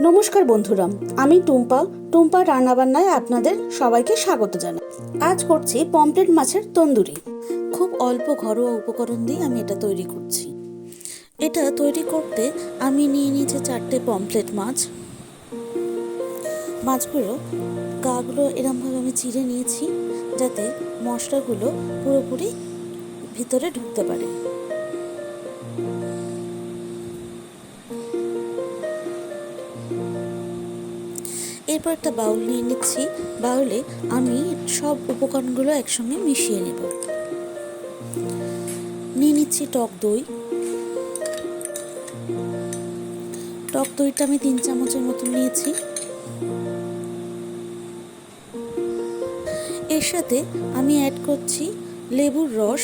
নমস্কার বন্ধুরা, আমি টুম্পার রান্নাবান্নায় আপনাদের সবাইকে স্বাগত জানাই। আজ করছি পমফ্রেট মাছের তন্দুরি। খুব অল্প ঘরোয়া উপকরণ দিয়ে আমি এটা তৈরি করছি। এটা তৈরি করতে আমি নিয়ে নিয়েছি 4টে পমফ্রেট মাছ। মাছগুলো গাগুলো এরমভাবে আমি চিড়ে নিয়েছি, যাতে মশলাগুলো পুরোপুরি ভিতরে ঢুকতে পারে। এরপর একটা বাউল নিয়ে নিচ্ছি। বাউলে আমি সব উপকরণগুলো একসঙ্গে মিশিয়ে নেব। নিয়ে নিচ্ছি টক দই। টক দইটা আমি 3 চামচের মতো নিয়েছি। এর সাথে আমি অ্যাড করছি লেবুর রস।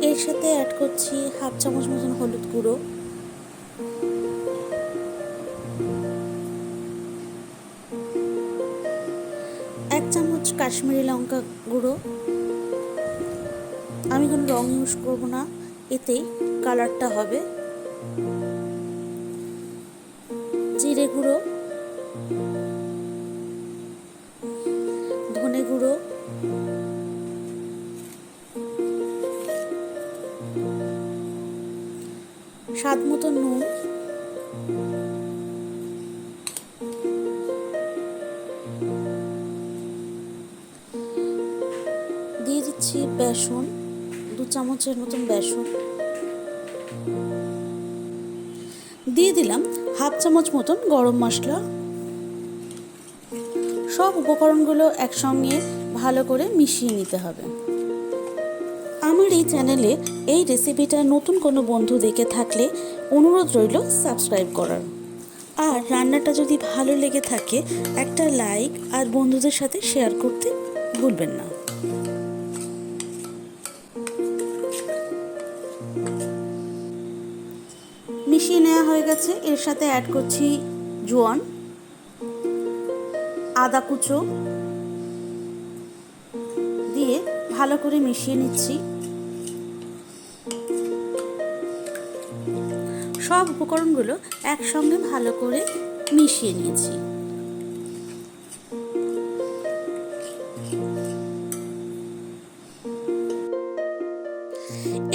এর সাথে অ্যাড করছি 1/2 চামচ মতন হলুদ গুঁড়ো, 1 চামচ কাশ্মীরি লঙ্কা গুঁড়ো। আমি কোনো রং ইউজ করবো না, এতেই কালারটা হবে। জিরে গুঁড়ো, ধনে গুঁড়ো, স্বাদ মতো নুন, দিয়ে দিচ্ছি বেসন, 2 চামচের মতন বেসন। দিয়ে দিলাম 1/2 চামচ মতন গরম মশলা। সব উপকরণগুলো একসঙ্গে ভালো করে মিশিয়ে নিতে হবে। আমার এই চ্যানেলে এই রেসিপিটা নতুন কোনো বন্ধু দেখে থাকলে অনুরোধ রইল সাবস্ক্রাইব করার। আর রান্নাটা যদি ভালো লেগে থাকে একটা লাইক আর বন্ধুদের সাথে শেয়ার করতে ভুলবেন না। মিশিয়ে নেওয়া হয়ে গেছে। এর সাথে অ্যাড করছি জোয়ান, আদা কুচো দিয়ে ভালো করে মিশিয়ে নিচ্ছি। সব উপকরণগুলো একসঙ্গে ভালো করে মিশিয়ে নিয়েছি।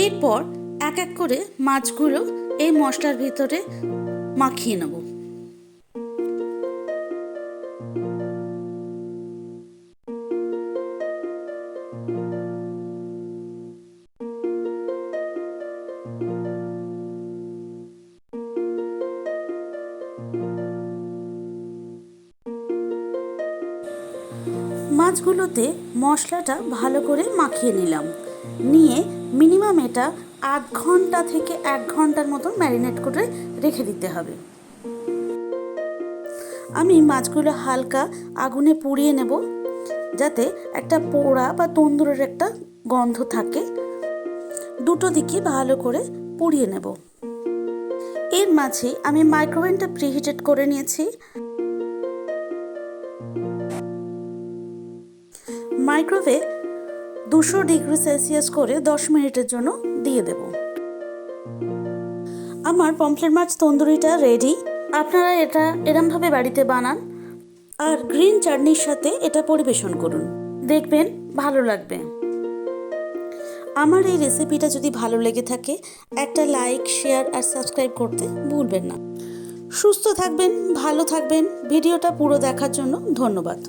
এরপর এক এক করে মাছগুলো এই মশলার ভিতরে মাখিয়ে নেব। মাছগুলোতে মশলাটা ভালো করে মাখিয়ে নিলাম। নিয়ে মিনিমাম এটা 1/2 ঘন্টা থেকে 1 ঘন্টার মতো ম্যারিনেট করে রেখে দিতে হবে। আমি মাছগুলো হালকা আগুনে পুড়িয়ে নেব, যাতে একটা পোড়া বা তন্দুরের একটা গন্ধ থাকে। দুটো দিকে ভালো করে পুড়িয়ে নেব। এর মাঝে আমি মাইক্রোওয়েভটা প্রিহিটেড করে নিয়েছি। মাইক্রোওয়েভ 200 ডিগ্রি সেলসিয়াস করে 10 মিনিটের জন্য দিয়ে দেব। আমার পমফ্রেট মাছ তন্দুরিটা রেডি। আপনারা এটা এরমভাবে বাড়িতে বানান আর গ্রিন চাটনির সাথে এটা পরিবেশন করুন, দেখবেন ভালো লাগবে। আমার এই রেসিপিটা যদি ভালো লেগে থাকে একটা লাইক, শেয়ার আর সাবস্ক্রাইব করতে ভুলবেন না। সুস্থ থাকবেন, ভালো থাকবেন। ভিডিওটা পুরো দেখার জন্য ধন্যবাদ।